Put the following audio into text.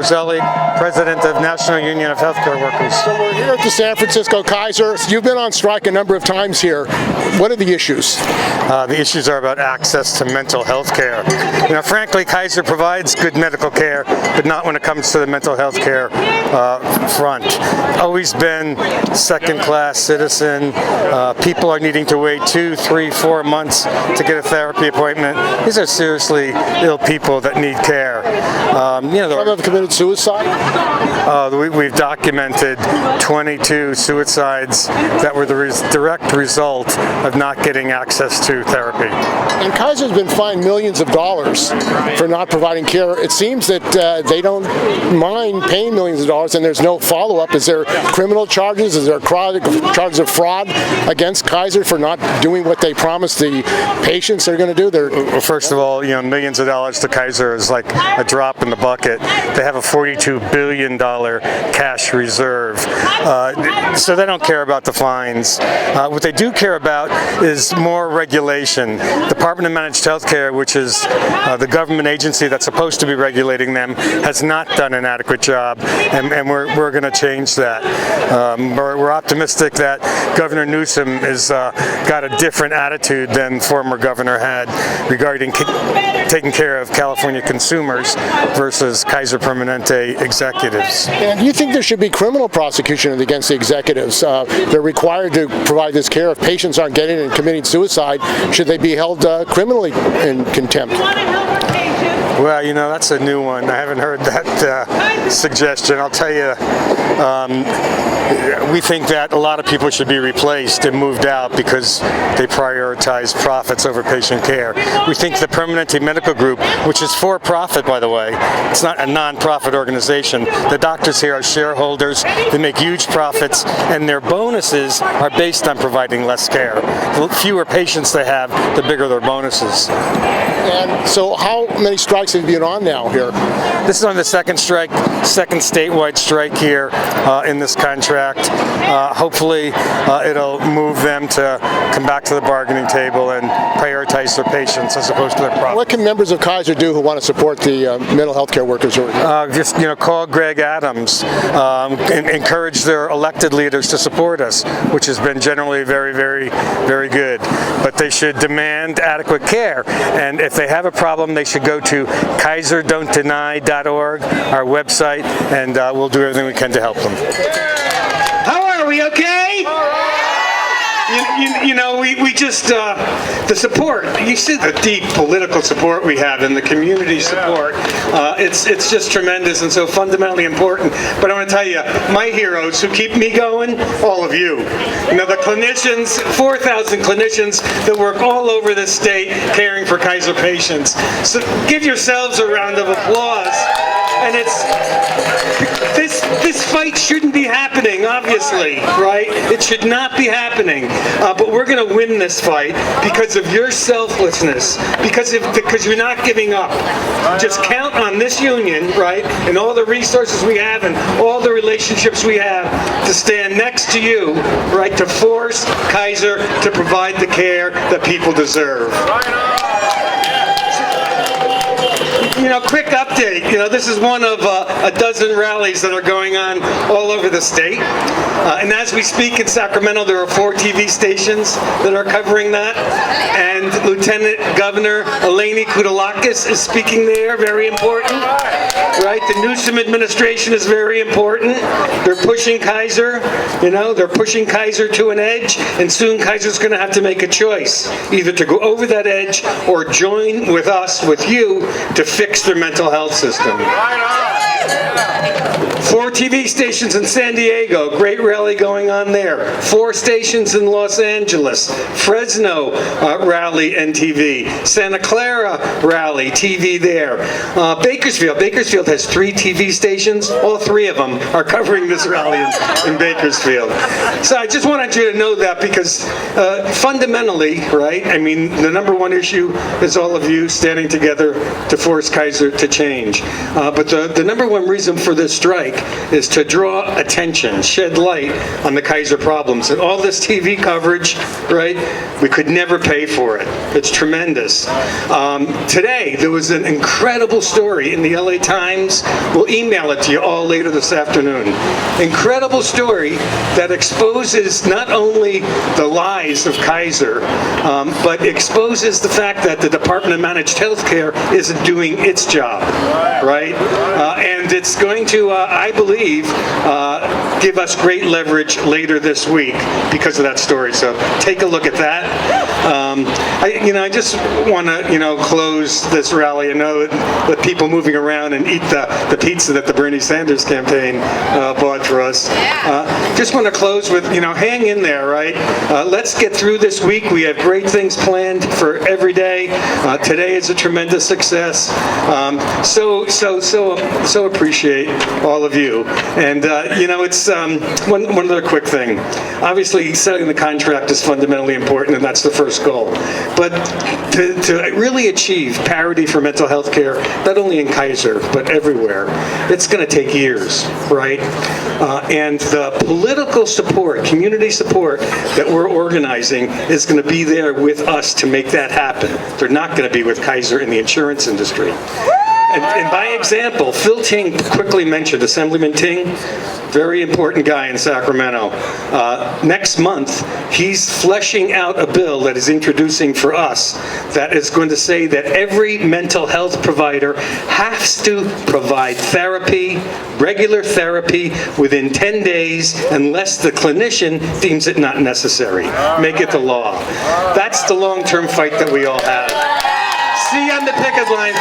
Rosselli, President of National Union of Healthcare Workers. So we're here at the San Francisco Kaiser. You've been on strike a number of times here. What are the issues? The issues are about access to mental health care. Frankly, Kaiser provides good medical care, but not when it comes to the mental health care front. Always been second-class citizen. People are needing to wait 2, 3, 4 months to get a therapy appointment. These are seriously ill people that need care. Some have committed suicide? We've documented 22 suicides that were the direct result of not getting access to therapy. And Kaiser's been fined millions of dollars for not providing care. It seems that they don't mind paying millions of dollars and there's no follow-up. Is there criminal charges? Is there charges of fraud against Kaiser for not doing what they promised the patients they're going to do? Well, first of all, millions of dollars to Kaiser is like a drop in the bucket. They have a $42 billion cash reserve. So they don't care about the fines. What they do care about is more regulation. Department of Managed Healthcare, which is the government agency that's supposed to be regulating them, has not done an adequate job, and we're going to change that. We're optimistic that Governor Newsom has got a different attitude than former governor had regarding taking care of California consumers versus Kaiser Permanente executives. And do you think there should be criminal prosecution against the executives? They're required to provide this care. If patients aren't getting it and committing suicide, should they be held criminally in contempt? Well, that's a new one. I haven't heard that suggestion. I'll tell you, we think that a lot of people should be replaced and moved out because they prioritize profits over patient care. We think the Permanente Medical Group, which is for profit, by the way, it's not a non-profit organization. The doctors here are shareholders. They make huge profits, and their bonuses are based on providing less care. The fewer patients they have, the bigger their bonuses. And so how many strikes have you been on now here? This is on the second statewide strike here in this contract. Hopefully it'll move them to come back to the bargaining table and prioritize their patients as opposed to their profits. What can members of Kaiser do who want to support the mental health care workers? Just call Greg Adams, and encourage their elected leaders to support us, which has been generally very, very, very good. But they should demand adequate care, and if they have a problem, they should go to KaiserDon'tDeny.org, our website, and we'll do everything we can to help them. How are we? Okay? We just, the support, you see the deep political support we have and the community support, it's just tremendous and so fundamentally important. But I want to tell you, my heroes who keep me going, all of you. The clinicians, 4,000 clinicians that work all over the state caring for Kaiser patients. So give yourselves a round of applause. And this fight shouldn't be happening, obviously, right? It should not be happening. But we're going to win this fight because of your selflessness, because you're not giving up. Just count on this union, right, and all the resources we have and all the relationships we have to stand next to you, right, to force Kaiser to provide the care that people deserve. Quick update. This is one of a dozen rallies that are going on all over the state. And as we speak in Sacramento, there are 4 TV stations that are covering that. And Lieutenant Governor Eleni Koudalakis is speaking there. Very important. Right? The Newsom administration is very important. They're pushing Kaiser. They're pushing Kaiser to an edge. And soon Kaiser's going to have to make a choice. Either to go over that edge or join with us, with you, to fix their mental health system. 4 TV stations in San Diego, great rally going on there. 4 stations in Los Angeles, Fresno rally and TV. Santa Clara rally, TV there. Bakersfield has 3 TV stations. All 3 of them are covering this rally in Bakersfield. So I just wanted you to know that because fundamentally, right, the number one issue is all of you standing together to force Kaiser to change. But the number one one reason for this strike is to draw attention, shed light on the Kaiser problems. And all this TV coverage, right, we could never pay for it. It's tremendous. Today, there was an incredible story in the LA Times. We'll email it to you all later this afternoon. Incredible story that exposes not only the lies of Kaiser, but exposes the fact that the Department of Managed Healthcare isn't doing its job, right? And it's going to, I believe, give us great leverage later this week because of that story. So take a look at that. I just want to, close this rally. I know that people moving around and eat the pizza that the Bernie Sanders campaign bought for us. Just want to close with, hang in there, right? Let's get through this week. We have great things planned for every day. Today is a tremendous success. So appreciate all of you. And it's one other quick thing. Obviously, setting the contract is fundamentally important, and that's the first goal. But to really achieve parity for mental health care, not only in Kaiser but everywhere, it's going to take years, right? And the political support, community support that we're organizing is going to be there with us to make that happen. They're not going to be with Kaiser in the insurance industry. And by example, Phil Ting quickly mentioned, Assemblyman Ting, very important guy in Sacramento. Next month, he's fleshing out a bill that is introducing for us that is going to say that every mental health provider has to provide therapy, regular therapy, within 10 days unless the clinician deems it not necessary. Make it the law. That's the long-term fight that we all have. See you on the picket line.